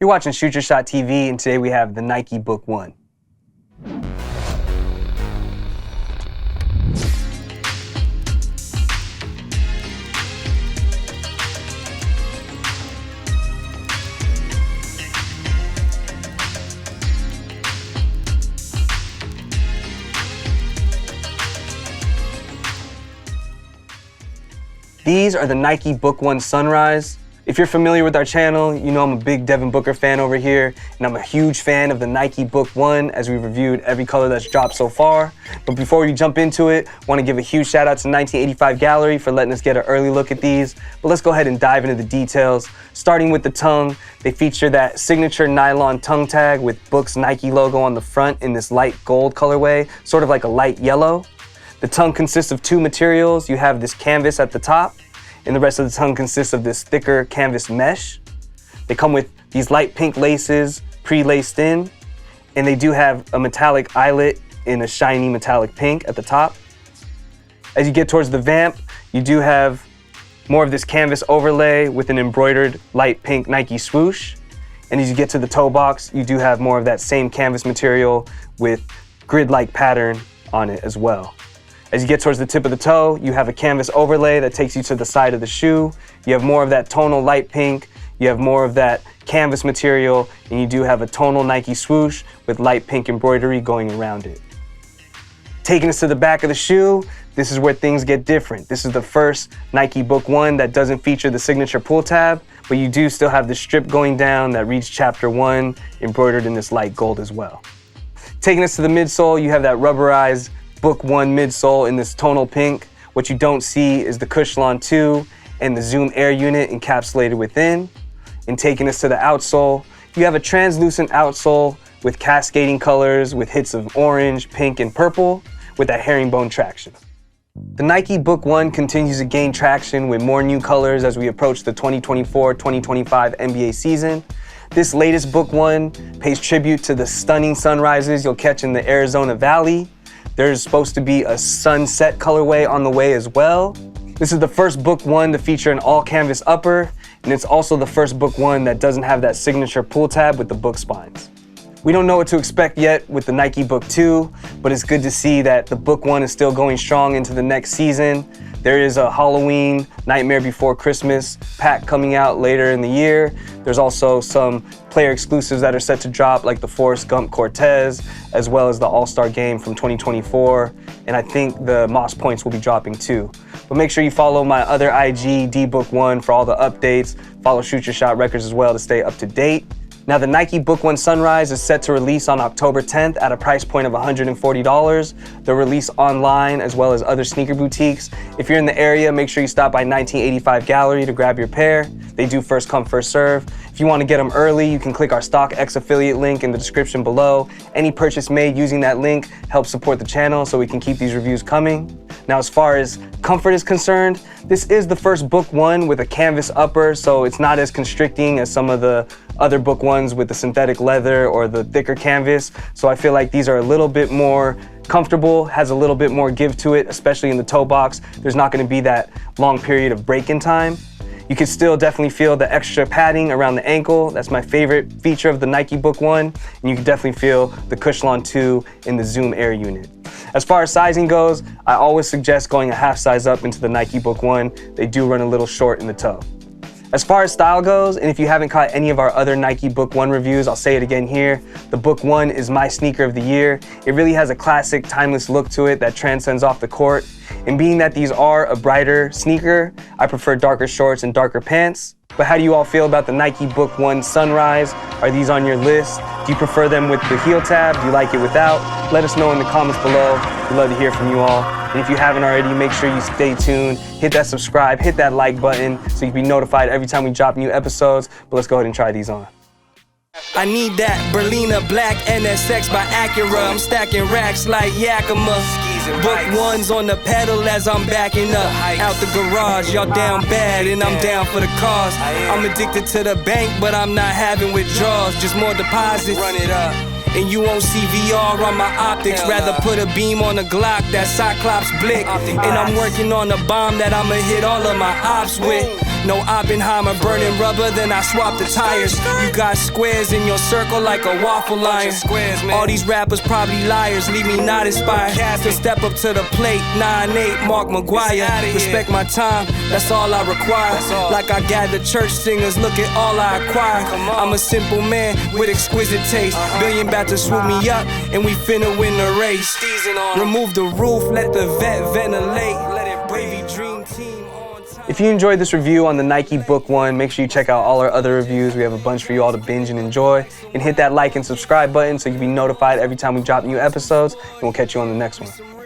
You're watching Shoot Your Shot TV, and today we have the Nike Book 1. These are the Nike Book 1 Sunrise. If you're familiar with our channel, you know I'm a big Devin Booker fan over here, and I'm a huge fan of the Nike Book 1 as we've reviewed every color that's dropped so far. But before we jump into it, I want to give a huge shout out to 1985 Gallery for letting us get an early look at these. But let's go ahead and dive into the details. Starting with the tongue, they feature that signature nylon tongue tag with Book's Nike logo on the front in this light gold colorway, sort of like a light yellow. The tongue consists of two materials. You have this canvas at the top, and the rest of the tongue consists of this thicker canvas mesh. They come with these light pink laces pre-laced in, and they do have a metallic eyelet in a shiny metallic pink at the top. As you get towards the vamp, you do have more of this canvas overlay with an embroidered light pink Nike swoosh. And as you get to the toe box, you do have more of that same canvas material with grid-like pattern on it as well. As you get towards the tip of the toe, you have a canvas overlay that takes you to the side of the shoe. You have more of that tonal light pink. You have more of that canvas material, and you do have a tonal Nike swoosh with light pink embroidery going around it. Taking us to the back of the shoe, this is where things get different. This is the first Nike Book 1 that doesn't feature the signature pull tab, but you do still have the strip going down that reads Chapter 1 embroidered in this light gold as well. Taking us to the midsole, you have that rubberized Book 1 midsole in this tonal pink. What you don't see is the Cushlon 2 and the Zoom Air unit encapsulated within. And taking us to the outsole, you have a translucent outsole with cascading colors with hits of orange, pink, and purple with that herringbone traction. The Nike Book 1 continues to gain traction with more new colors as we approach the 2024-2025 NBA season. This latest Book 1 pays tribute to the stunning sunrises you'll catch in the Arizona Valley. There's supposed to be a sunset colorway on the way as well. This is the first Book 1 to feature an all canvas upper, and it's also the first Book 1 that doesn't have that signature pull tab with the book spines. We don't know what to expect yet with the Nike Book 2, but it's good to see that the Book 1 is still going strong into the next season. There is a Halloween, Nightmare Before Christmas pack coming out later in the year. There's also some player exclusives that are set to drop, like the Forrest Gump Cortez, as well as the All-Star Game from 2024. And I think the Moss Points will be dropping too. But make sure you follow my other IG, DBook1, for all the updates. Follow Shoot Your Shot Records as well to stay up to date. Now, the Nike Book 1 Sunrise is set to release on October 10th at a price point of $140. They'll release online as well as other sneaker boutiques. If you're in the area, make sure you stop by 1985 Gallery to grab your pair. They do first come, first serve. If you want to get them early, you can click our StockX affiliate link in the description below. Any purchase made using that link helps support the channel so we can keep these reviews coming. Now, as far as comfort is concerned, this is the first Book 1 with a canvas upper, so it's not as constricting as some of the other Book 1s with the synthetic leather or the thicker canvas. So I feel like these are a little bit more comfortable, has a little bit more give to it, especially in the toe box. There's not going to be that long period of break-in time. You can still definitely feel the extra padding around the ankle. That's my favorite feature of the Nike Book 1. And you can definitely feel the Cushlon 2 in the Zoom Air unit. As far as sizing goes, I always suggest going a half size up into the Nike Book 1. They do run a little short in the toe. As far as style goes, and if you haven't caught any of our other Nike Book 1 reviews, I'll say it again here, the Book 1 is my sneaker of the year. It really has a classic, timeless look to it that transcends off the court. And being that these are a brighter sneaker, I prefer darker shorts and darker pants. But how do you all feel about the Nike Book 1 Sunrise? Are these on your list? Do you prefer them with the heel tab? Do you like it without? Let us know in the comments below. We'd love to hear from you all. And if you haven't already, make sure you stay tuned, hit that subscribe, hit that like button so you can be notified every time we drop new episodes. But let's go ahead and try these on. I need that Berlina Black NSX by Acura. I'm stacking racks like Yakima. Book 1's on the pedal as I'm backing up. Out the garage, y'all down bad and I'm down for the cause. I'm addicted to the bank, but I'm not having withdrawals. Just more deposits. Run it up. And you won't see VR on my optics. Rather put a beam on a Glock, that Cyclops blick. And I'm working on a bomb that I'ma hit all of my ops with. No Oppenheimer, burning rubber, then I swap the tires. You got squares in your circle like a waffle iron. All these rappers probably liars, leave me not inspired to step up to the plate. 9-8, Mark McGuire. Respect my time, that's all I require. Like I gather church singers, look at all I acquire. I'm a simple man with exquisite taste. Billion about to swoop me up, and we finna win the race. Remove the roof, let the vet ventilate. Let it Bravey Dream Team on time. If you enjoyed this review on the Nike Book One, make sure you check out all our other reviews. We have a bunch for you all to binge and enjoy. And hit that like and subscribe button so you can be notified every time we drop new episodes. And we'll catch you on the next one.